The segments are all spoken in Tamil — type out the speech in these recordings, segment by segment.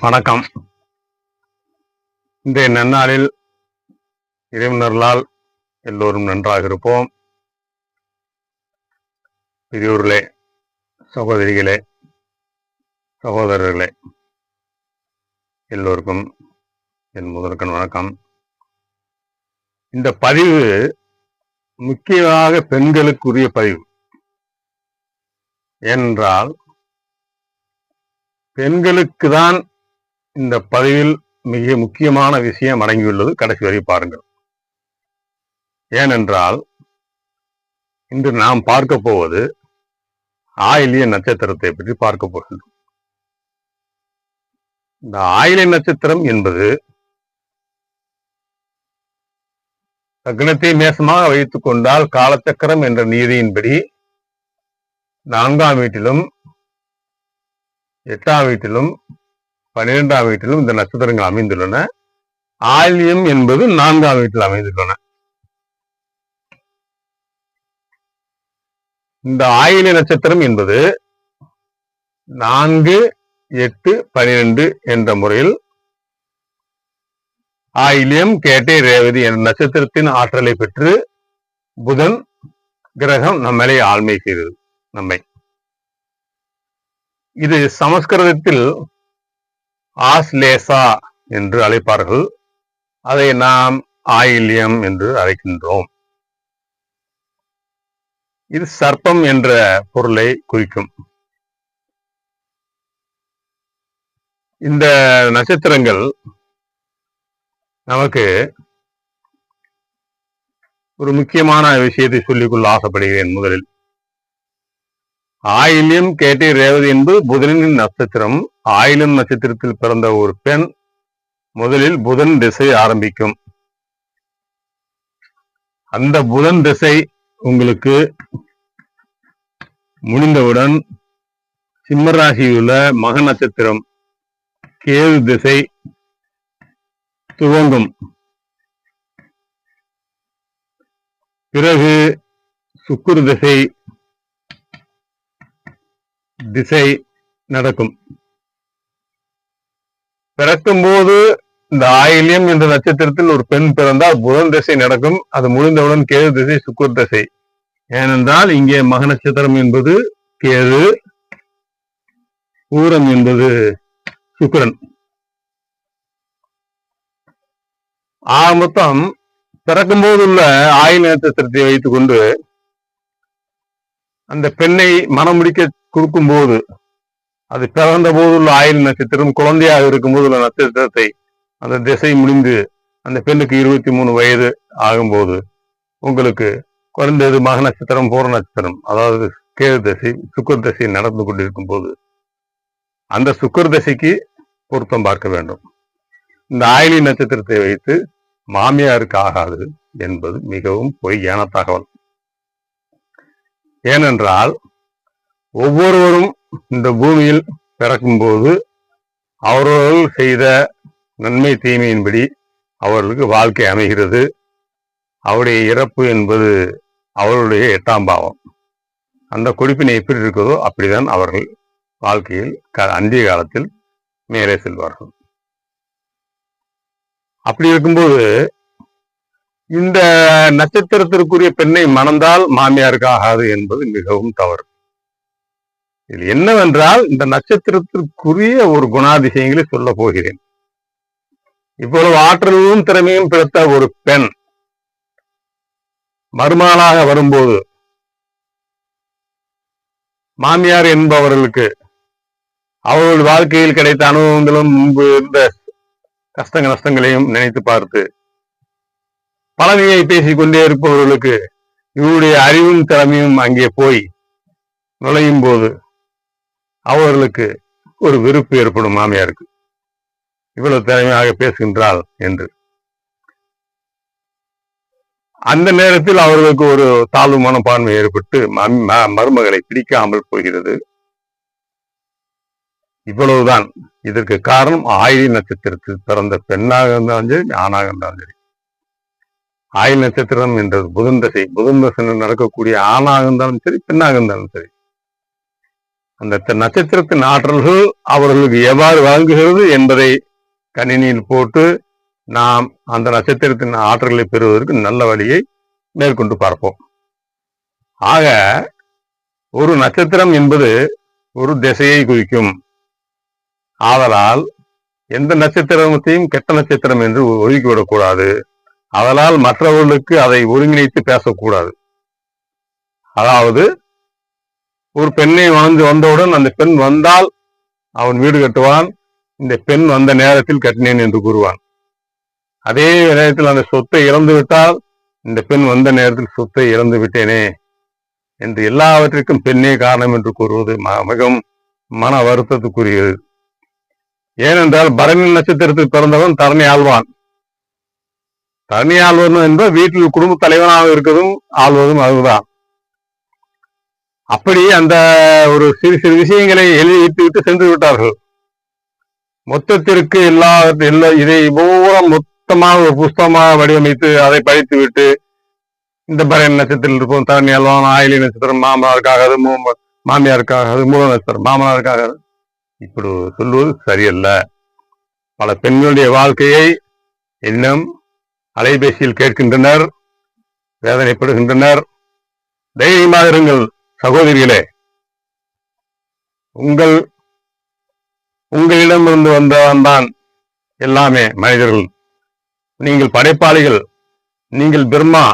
வணக்கம். இன்றைய நன்னாளில் இறைவனர்களால் எல்லோரும் நன்றாக இருப்போம். பெரியோர்களே, சகோதரிகளே, சகோதரர்களே, எல்லோருக்கும் என் முதற்கண் வணக்கம். இந்த பதிவு முக்கியமாக பெண்களுக்குரிய பதிவு. ஏனென்றால் பெண்களுக்கு தான் இந்த பதிவில் மிக முக்கியமான விஷயம் அடங்கியுள்ளது. கடைசி வரை பாருங்கள். ஏனென்றால் இன்று நாம் பார்க்க போவது ஆயில்ய நட்சத்திரத்தை பற்றி பார்க்க போகின்றோம். இந்த ஆயில்ய நட்சத்திரம் என்பது லக்னத்தை மேசமாக வைத்துக் கொண்டால் காலச்சக்கரம் என்ற நீதியின்படி 4ஆம் வீட்டிலும் 8ஆம் வீட்டிலும் 12ஆம் வீட்டிலும் இந்த நட்சத்திரங்கள் அமைந்துள்ளன. ஆயில்யம் என்பது 4ஆம் வீட்டில் அமைந்துள்ளன. இந்த ஆயில்ய நட்சத்திரம் என்பது 4, 8, 12 என்ற முறையில் ஆயில்யம், கேட்டை, ரேவதி என்ற நட்சத்திரத்தின் ஆற்றலை பெற்று புதன் கிரகம் நம்மளை ஆள்மை செய்தது. நம்மை இது சமஸ்கிருதத்தில் ஆஸ்லேசா என்று அழைப்பார்கள். அதை நாம் ஆயில்யம் என்று அழைக்கின்றோம். இது சர்ப்பம் என்ற பொருளை குறிக்கும். இந்த நட்சத்திரங்கள் நமக்கு ஒரு முக்கியமான விஷயத்தை சொல்லிக்கொள்ள ஆசைப்படுகிறேன். முதலில் ஆயில்யம், கேட்டை, ரேவதி என்பது புதனின் நட்சத்திரம். ஆயில்யம் நட்சத்திரத்தில் பிறந்த ஒரு பெண் முதலில் புதன் திசை ஆரம்பிக்கும். அந்த புதன் திசை உங்களுக்கு முடிந்தவுடன் சிம்ம ராசியில் உள்ள மக நட்சத்திரம் கேது திசை துவங்கும். பிறகு சுக்கிர திசை நடக்கும். பிறக்கும் போது இந்த ஆயில்யம் என்ற நட்சத்திரத்தில் ஒரு பெண் பிறந்தால் புதன் திசை நடக்கும். அது முடிந்தவுடன் கேது திசை, சுக்கிர திசை. ஏனென்றால் இங்கே மக நட்சத்திரம் என்பது கேது, பூரம் என்பது சுக்கிரன். மொத்தம் பிறக்கும் போது உள்ள ஆயுள் நட்சத்திரத்தை வைத்துக் கொண்டு அந்த பெண்ணை மனம் முடிக்க கொடுக்கும் போது, அது பிறந்த போதுள்ள ஆயுள் நட்சத்திரம், குழந்தையாக இருக்கும் போது உள்ள நட்சத்திரத்தை அந்த திசை முடிந்து அந்த பெண்ணுக்கு 23 வயது ஆகும்போது உங்களுக்கு குறைந்தது மக நட்சத்திரம், பூர நட்சத்திரம், அதாவது கேது திசை, சுக்கிர திசை நடந்து கொண்டிருக்கும் போது அந்த சுக்கிர திசைக்கு பொருத்தம் பார்க்க வேண்டும். இந்த ஆயிலி நட்சத்திரத்தை வைத்து மாமியாருக்கு ஆகாது என்பது மிகவும் பொய்யான தகவல். ஏனென்றால் ஒவ்வொருவரும் இந்த பூமியில் பிறக்கும் போது அவர்கள் செய்த நன்மை தீமையின்படி அவர்களுக்கு வாழ்க்கை அமைகிறது. அவருடைய இறப்பு என்பது அவருடைய 8ஆம் பாவம். அந்த கொடுப்பினை எப்படி இருக்கிறதோ அப்படிதான் அவர்கள் வாழ்க்கையில் அந்திய காலத்தில் மேலே செல்வார்கள். அப்படி இருக்கும்போது இந்த நட்சத்திரத்திற்குரிய பெண்ணை மணந்தால் மாமியாருக்கு ஆகாது என்பது மிகவும் தவறு. இது என்னவென்றால் இந்த நட்சத்திரத்திற்குரிய ஒரு குணாதிசயங்களை சொல்ல போகிறேன். இவ்வளவு ஆற்றலும் திறமையும் பிறத்த ஒரு பெண் மருமகளாக வரும்போது மாமியார் என்பவர்களுக்கு அவர்கள் வாழ்க்கையில் கிடைத்த அனுபவங்களும் முன்பு இருந்த கஷ்ட நஷ்டங்களையும் நினைத்து பார்த்து பழமையை பேசிக்கொண்டே இருப்பவர்களுக்கு இவருடைய அறிவும் திறமையும் அங்கே போய் நுழையும் போது அவர்களுக்கு ஒரு வெறுப்பு ஏற்படும். மாமியாருக்கு இவ்வளவு திறமையாக பேசுகின்றாள் என்று. அந்த நேரத்தில் அவர்களுக்கு ஒரு தாழ்வு மனப்பான்மை ஏற்பட்டு மருமகளை பிடிக்காமல் போகிறது. இவ்வளவுதான். இதற்கு காரணம் ஆயிலி நட்சத்திரத்தில் பிறந்த பெண்ணாக இருந்தாலும் சரி, ஆணாக இருந்தாலும் சரி. ஆயுள் நட்சத்திரம் என்றது புதன் தசை. புதன் தசை நடக்கக்கூடிய ஆணாக இருந்தாலும் சரி, பெண்ணாக இருந்தாலும் சரி, அந்த நட்சத்திரத்தின் ஆற்றல்கள் அவர்களுக்கு எவ்வாறு வழங்குகிறது என்பதை கணினியில் போட்டு நாம் அந்த நட்சத்திரத்தின் ஆற்றல்களை பெறுவதற்கு நல்ல வழியை மேற்கொண்டு பார்ப்போம். ஆக ஒரு நட்சத்திரம் என்பது ஒரு திசையை குறிக்கும். ஆதலால் எந்த நட்சத்திரத்தையும் கெட்ட நட்சத்திரம் என்று ஒதுக்கிவிடக்கூடாது. அதனால் மற்றவர்களுக்கு அதை ஒருங்கிணைத்து பேசக்கூடாது. அதாவது ஒரு பெண்ணை வந்தவுடன் அந்த பெண் வந்தால் அவன் வீடு கட்டுவான், இந்த பெண் வந்த நேரத்தில் கட்டினேன் என்று கூறுவான். அதே நேரத்தில் அந்த சொத்தை இழந்து விட்டால் இந்த பெண் வந்த நேரத்தில் சொத்தை இழந்து விட்டேனே என்று எல்லாவற்றிற்கும் பெண்ணே காரணம் என்று கூறுவது மிகவும் மன வருத்தத்துக்குரியது. ஏனென்றால் பரணி நட்சத்திரத்தில் பிறந்தவன் தரணி ஆழ்வான். தரணி ஆழ்வன் என்பது வீட்டில் குடும்ப தலைவனாக இருக்கிறதும் ஆள்வதும் அதுதான். அப்படி அந்த ஒரு சிறு சிறு விஷயங்களை எழுதிவிட்டு விட்டு சென்று விட்டார்கள். மொத்தத்திற்கு இதை மொத்தமாக ஒரு புஸ்தகமாக வடிவமைத்து அதை படித்து விட்டு இந்த பரணி நட்சத்திரத்தில் இருப்போம், தரணி ஆழ்வான், ஆயிலி நட்சத்திரம் மாமனாருக்காக, மாமியாருக்காக, மூல நட்சத்திரம் மாமனாருக்காக, இப்படி சொல்லுவது சரியல்ல. பல பெண்களுடைய வாழ்க்கையை இன்னும் அலைபேசியில் கேட்கின்றனர், வேதனைப்படுகின்றனர். தைரியமாக இருங்கள் சகோதரிகளே. உங்களிடமிருந்து வந்தவன் தான் எல்லாமே மனிதர்கள். நீங்கள் படைப்பாளிகள், நீங்கள் பிரம்மா.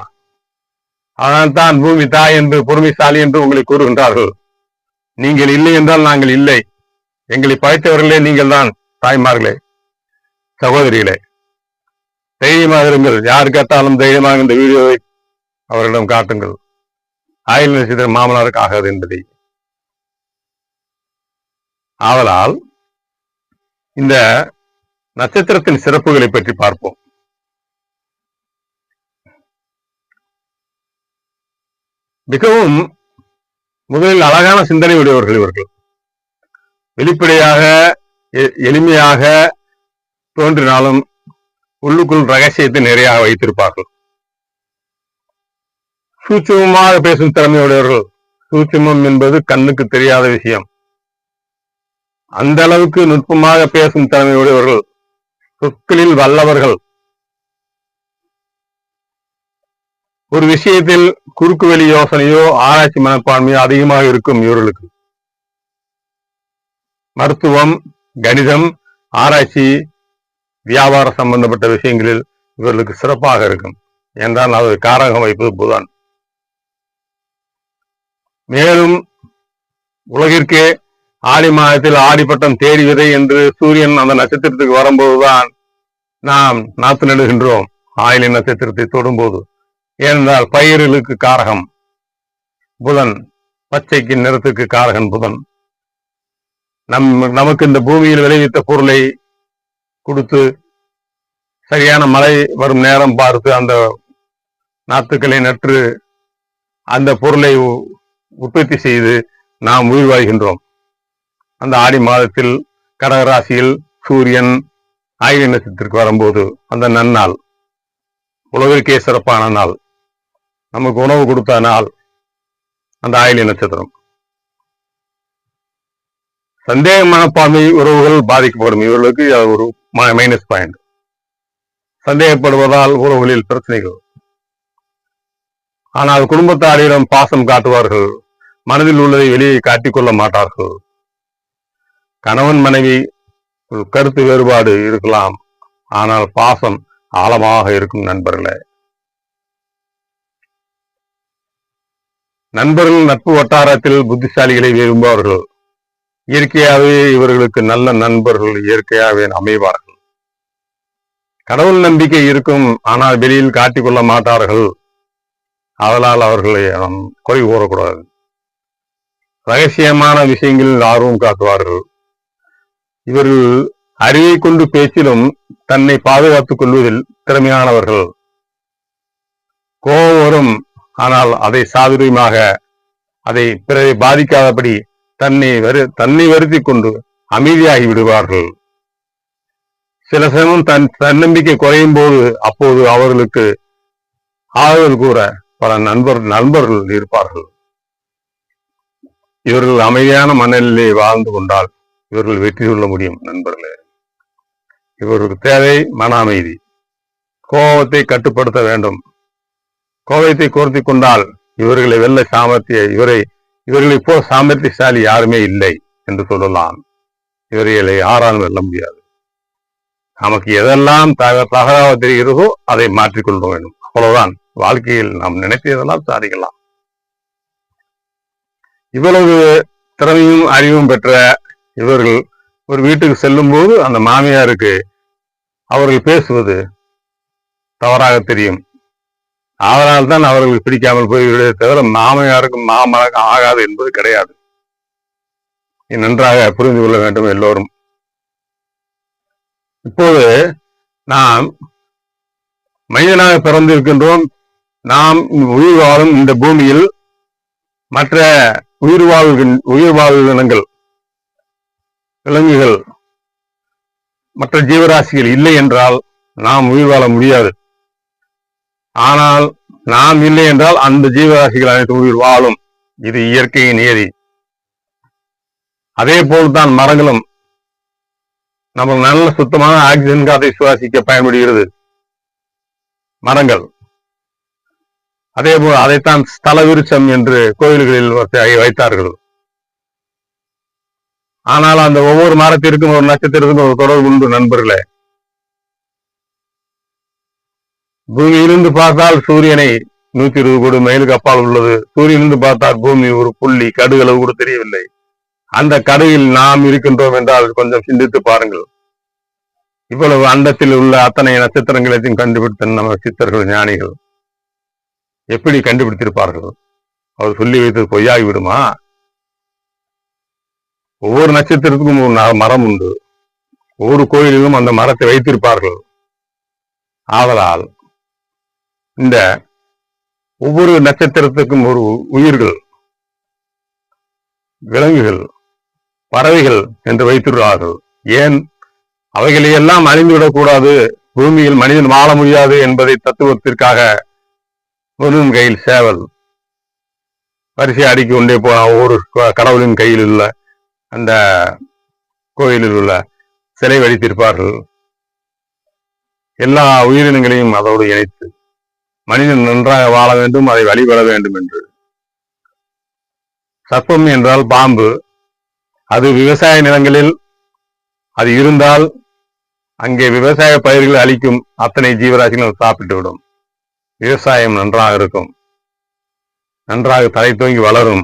அதனால் தான் பூமி தாய் என்று பொறுமைசாலி என்று உங்களை கூறுகின்றார்கள். நீங்கள் இல்லை என்றால் நாங்கள் இல்லை. எங்களை படைத்தவர்களே நீங்கள் தான் தாய்மார்களே, சகோதரிகளே. தைரியமாக இருங்கள். யார் கேட்டாலும் தைரியமாக இந்த வீடியோவை அவர்களிடம் காட்டுங்கள். ஆயுள் நட்சத்திரம் மாமனாருக்கு ஆகாது என்பதை. ஆதலால் இந்த நட்சத்திரத்தின் சிறப்புகளை பற்றி பார்ப்போம். மிகவும் முதலில் அழகான சிந்தனை உடையவர்கள் இவர்கள். வெளிப்படையாக எளிமையாக தோன்றினாலும் உள்ளுக்குள் ரகசியத்தை நிறைய வைத்திருப்பார்கள். சூட்சமமாக பேசும் திறமையுடையவர்கள். சூட்சமம் என்பது கண்ணுக்கு தெரியாத விஷயம். அந்த அளவுக்கு நுட்பமாக பேசும் திறமையுடையவர்கள், சொற்களில் வல்லவர்கள். ஒரு விஷயத்தில் குறுக்கு வெளி யோசனையோ ஆராய்ச்சி மனப்பான்மையோ அதிகமாக இருக்கும் இவர்களுக்கு. மருத்துவம், கணிதம், ஆராய்ச்சி, வியாபார சம்பந்தப்பட்ட விஷயங்களில் இவர்களுக்கு சிறப்பாக இருக்கும். என்றால் அது காரகம் வைப்பது புதன். மேலும் உலகிற்கே ஆடி மாதத்தில் ஆடிப்பட்டம் தேடி விதை என்று சூரியன் அந்த நட்சத்திரத்துக்கு வரும்போதுதான் நாம் நாத்து நடுகின்றோம், ஆயிலை நட்சத்திரத்தை தொடும்போது. ஏனென்றால் பயிர்களுக்கு காரகம் புதன், பச்சைக்கு நிறத்துக்கு காரகன் புதன். நமக்கு இந்த பூமியில் விளைவித்த பொருளை கொடுத்து சரியான மழை வரும் நேரம் பார்த்து அந்த நாத்துக்களை நட்டு அந்த பொருளை உற்பத்தி செய்து நாம் உயிர் வாழ்கின்றோம். அந்த ஆடி மாதத்தில் கடகராசியில் சூரியன் ஆயிலை நட்சத்திரத்திற்கு வரும்போது அந்த நன்னாள், உலகிற்கே சிறப்பான நாள், நமக்கு உணவு கொடுத்த நாள் அந்த ஆயிலை நட்சத்திரம். சந்தேக மனப்பான்மை உறவுகள் பாதிக்கப்படும். இவர்களுக்கு ஒரு மைனஸ் பாயிண்ட். சந்தேகப்படுவதால் உறவுகளில் பிரச்சனைகள். ஆனால் குடும்பத்தாரிடம் பாசம் காட்டுவார்கள், மனதில் உள்ளதை வெளியே காட்டிக்கொள்ள மாட்டார்கள். கணவன் மனைவி கருத்து வேறுபாடு இருக்கலாம், ஆனால் பாசம் ஆழமாக இருக்கும் நண்பர்களே. நண்பர்கள் நட்பு வட்டாரத்தில் புத்திசாலிகளை விரும்புவார்கள். இயற்கையாகவே இவர்களுக்கு நல்ல நண்பர்கள் இயற்கையாகவே அமைவார்கள். கடவுள் நம்பிக்கை இருக்கும், ஆனால் வெளியில் காட்டிக்கொள்ள மாட்டார்கள். அதனால் அவர்களை குறை கூறக்கூடாது. ரகசியமான விஷயங்களில் ஆர்வம் காட்டுவார்கள். இவர்கள் அறிவை கொண்டு பேச்சிலும் தன்னை பாதுகாத்துக் கொள்வதில் திறமையானவர்கள். கோபம் வரும், ஆனால் அதை சாதுரியமாக, அதை பிறரை பாதிக்காதபடி தன்னை வருத்தி கொண்டு அமைதியாகி விடுவார்கள். சில சமயம் தன்னம்பிக்கை குறையும் போது அப்போது அவர்களுக்கு ஆறுதல் கூற பல நண்பர்கள் இருப்பார்கள். இவர்கள் அமைதியான மனநிலையை வாழ்ந்து கொண்டால் இவர்கள் வெற்றி கொள்ள முடியும் நண்பர்களே. இவர்களுக்கு தேவை மன அமைதி. கோபத்தை கட்டுப்படுத்த வேண்டும். கோபத்தை கோர்த்தி கொண்டால் இவர்களை வெல்ல இவர்களை போ சாமர்த்தியசாலி யாருமே இல்லை என்று சொல்லலாம். இவர்களை யாராலும் வெல்ல முடியாது. நமக்கு எதெல்லாம் தகராக தெரிகிறதோ அதை மாற்றிக்கொள்ள வேண்டும். அவ்வளவுதான். வாழ்க்கையில் நாம் நினைத்ததெல்லாம் சாதிக்கலாம். இவ்வளவு திறமையும் அறிவும் பெற்ற இவர்கள் ஒரு வீட்டுக்கு செல்லும் போது அந்த மாமியாருக்கு அவர்கள் பேசுவது தவறாக தெரியும். அதனால் தான் அவர்களுக்கு பிடிக்காமல் போய்விடுவதை தவிர மாமியாருக்கும் மாமனாருக்கும் ஆகாது என்பது கிடையாது. நன்றாக புரிந்து கொள்ள வேண்டும் எல்லோரும். இப்போது நாம் மனிதனாக பிறந்திருக்கின்றோம். நாம் உயிர் வாழும் இந்த பூமியில் மற்ற உயிர் வாழ்வினங்கள், விலங்குகள், மற்ற ஜீவராசிகள் இல்லை என்றால் நாம் உயிர் வாழ முடியாது. ஆனால் நாம் இல்லை என்றால் அந்த ஜீவராசிகள் அனைத்து உயிர் வாழும். இது இயற்கையின் நியதி. அதே போல்தான் மரங்களும் நமக்கு நல்ல சுத்தமான ஆக்சிஜன் காற்றை சுவாசிக்க பயன்படுகிறது மரங்கள். அதே போல் அதைத்தான் ஸ்தல விருட்சம் என்று கோயில்களில் வைத்தார்கள். ஆனால் அந்த ஒவ்வொரு மரத்திற்கும் ஒரு நட்சத்திரத்திற்கும் ஒரு தொடர்பு உண்டு நண்பர்களே. பூமியிலிருந்து பார்த்தால் சூரியனை 120 கோடி மைலுக்கு அப்பால் உள்ளது. சூரியனிலிருந்து பார்த்தால் பூமி ஒரு புள்ளி கடுகளவு கூட தெரியவில்லை. அந்த கடுகில் நாம் இருக்கின்றோம் என்றால் கொஞ்சம் சிந்தித்து பாருங்கள். இவ்வளவு அண்டத்தில் உள்ள அத்தனை நட்சத்திரங்களையும் கண்டுபிடித்த நம்ம சித்தர்கள், ஞானிகள் எப்படி கண்டுபிடித்திருப்பார்கள்? அவர் சொல்லி வைத்தது பொய்யாகி விடுமா? ஒவ்வொரு நட்சத்திரத்துக்கும் ஒரு மரம் உண்டு. ஒவ்வொரு கோயிலிலும் அந்த மரத்தை வைத்திருப்பார்கள். ஆதலால் இந்த ஒவ்வொரு நட்சத்திரத்துக்கும் ஒரு உயிர்கள், விலங்குகள், பறவைகள் என்று வைத்துள்ளார்கள். ஏன்? அவைகளையெல்லாம் அழிந்துவிடக் கூடாது, பூமியில் மனிதன் வாழ முடியாது என்பதை தத்துவத்திற்காக முருகன் கையில் சேவல் வரிசை அடுக்கி கொண்டே போன ஒவ்வொரு கடவுளின் கையில் உள்ள அந்த கோயிலில் உள்ள சிலை வடித்திருப்பார்கள். எல்லா உயிரினங்களையும் அதோடு இணைத்து மனிதன் நன்றாக வாழ வேண்டும், அதை வழிபட வேண்டும் என்று. சர்ப்பம் என்றால் பாம்பு. அது விவசாய நிலங்களில் அது இருந்தால் அங்கே விவசாய பயிர்கள் அளிக்கும் அத்தனை ஜீவராசிகளும் சாப்பிட்டு விடும். விவசாயம் நன்றாக இருக்கும், நன்றாக தலை தூங்கி வளரும்.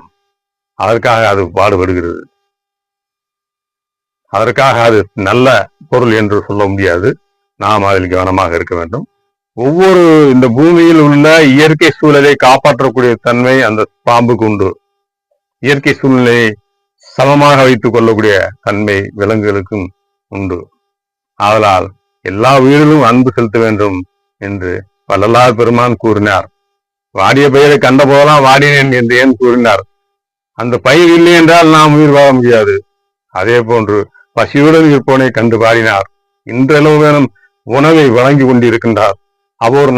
அதற்காக அது பாடுபடுகிறது. அதற்காக அது நல்ல பொருள் என்று சொல்ல முடியாது. நாம் அதில் கவனமாக இருக்க வேண்டும். ஒவ்வொரு இந்த பூமியில் உள்ள இயற்கை சூழலை காப்பாற்றக்கூடிய தன்மை அந்த பாம்புக்கு உண்டு. இயற்கை சூழ்நிலையை சமமாக வைத்துக் கொள்ளக்கூடிய தன்மை விலங்குகளுக்கும் உண்டு. ஆதலால் எல்லா உயிரிலும் அன்பு செலுத்த வேண்டும் என்று வள்ளலார் பெருமான் கூறினார். வாடிய பயிரை கண்ட போதெல்லாம் வாடினேன் என்று ஏன் கூறினார்? அந்த பயிர் இல்லை என்றால் நாம் உயிர் வாழ முடியாது. அதே போன்று பசியுடன் இருப்போனை கண்டு பாடினார். இன்றளவு வேணும் உணவை வழங்கி கொண்டிருக்கின்றார். அவர்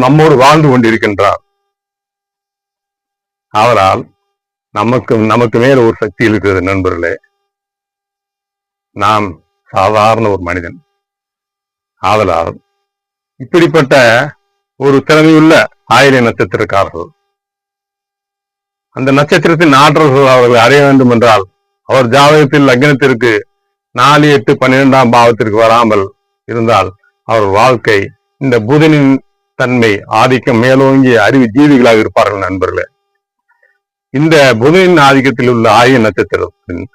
நம்மோடு வாழ்ந்து கொண்டிருக்கின்றார். அவரால் நமக்கு மேல் ஒரு சக்தி இருக்கிறது நண்பர்களே. நாம் சாதாரண ஒரு மனிதன். ஆதலால் இப்படிப்பட்ட ஒரு திறமையுள்ள ஆயிரம் நட்சத்திரக்காரர்கள், அந்த நட்சத்திரத்தின் ஆற்றல்கள் அவர்கள் அடைய வேண்டும் என்றால் அவர் ஜாதகத்தில் லக்னத்திற்கு 4, 8, 12ஆம் பாவத்திற்கு வராமல் இருந்தால் அவர் வாழ்க்கை இந்த புதனின் தன்மை ஆதிக்கம் மேலோங்கிய அறிவு ஜீவிகளாக இருப்பார்கள் நண்பர்களே. இந்த புதனின் ஆதிக்கத்தில் உள்ள ஆய நட்சத்திரத்தின்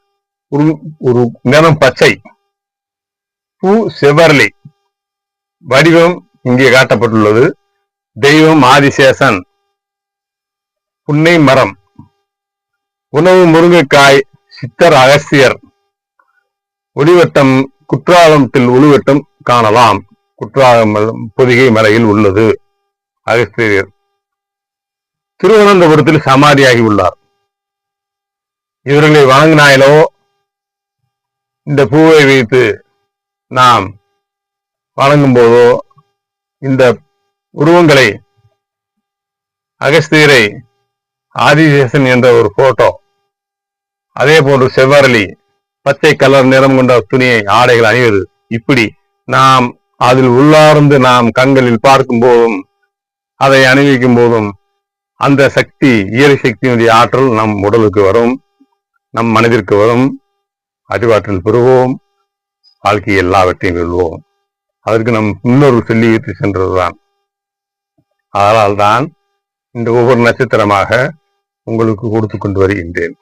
ஒரு நிறம் பச்சை, பூ செவ்வரளி, வடிவம் இங்கே காட்டப்பட்டுள்ளது. தெய்வம் ஆதிசேஷன், புன்னை மரம், உணவு முருங்கைக்காய், சித்தர் அகஸ்தியர், ஒளிவட்டம் குற்றாலத்தில் ஒளிவட்டம் காணலாம். குற்றாலம் பொதிகை மலையில் உள்ளது அகஸ்தியர். திருவனந்தபுரத்தில் சமாதியாகி உள்ளார். இவர்களை வணங்கினாயிலோ இந்த பூவை வைத்து நாம் வணங்கும் போதோ இந்த உருவங்களை, அகஸ்தியரை, ஆதிசேஷன் என்ற ஒரு போட்டோ அதே போன்று செவ்வரளி, பச்சை கலர் நிறம் கொண்ட துணியை ஆடைகள் அணிவது, இப்படி நாம் அதில் உள்ளார்ந்து நாம் கண்களில் பார்க்கும் போதும் அதை அணிவிக்கும் போதும் அந்த சக்தி, இயற்கை சக்தியினுடைய ஆற்றல் நம் உடலுக்கு வரும், நம் மனதிற்கு வரும், அறிவாற்றல் பெறுவோம், வாழ்க்கை எல்லாவற்றையும் வெல்வோம். அதற்கு நம் முன்னோர்கள் சொல்லி சென்றதுதான். அதனால் தான் இந்த ஒவ்வொரு நட்சத்திரமாக உங்களுக்கு கொடுத்து கொண்டு வருகின்றேன்.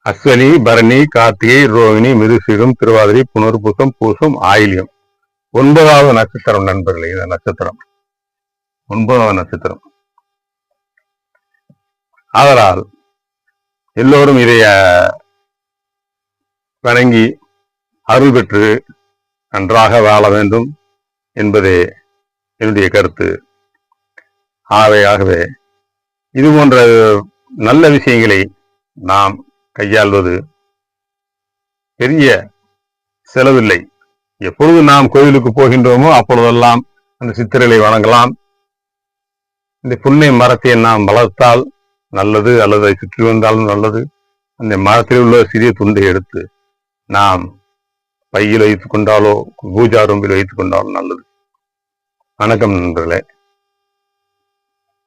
அஸ்வினி, பரணி, கார்த்திகை, ரோகிணி, மிருகசீரம், திருவாதிரை, புனர்பூசம், பூசம், ஆயில்யம். 9வது நட்சத்திரம் நண்பர்களே. இந்த நட்சத்திரம் 9வது நட்சத்திரம். அதனால் எல்லோரும் இதை வணங்கி அருள் பெற்று நன்றாக வாழ வேண்டும் என்பதே என்னுடைய கருத்து. ஆகவே இது போன்ற நல்ல விஷயங்களை நாம் கையாள்வது பெரிய செலவில்லை. எப்பொழுது நாம் கோயிலுக்கு போகின்றோமோ அப்பொழுதெல்லாம் அந்த சித்திரைகளை வணங்கலாம். இந்த புன்னை மரத்தை நாம் வளர்த்தால் நல்லது, அல்லது அதை சுற்றி வந்தாலும் நல்லது. அந்த மரத்தில் உள்ள சிறிய துண்டை எடுத்து நாம் பையில் வைத்துக் கொண்டாலோ பூஜா ரூமில் வைத்துக் கொண்டாலும் நல்லது. வணக்கம் நண்பர்களே.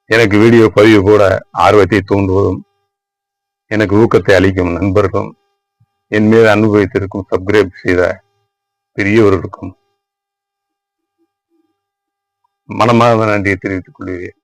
எனக்கு வீடியோ பதிவு கூட ஆர்வத்தை தூண்டுவதும் எனக்கு ஊக்கத்தை அளிக்கும் நண்பர்களும் என் மீது அனுபவித்திருக்கும் சப்ஸ்கிரைப் செய்த பெரியவர்களுக்கும் மனமார்ந்த நன்றியை தெரிவித்துக் கொள்கிறேன்.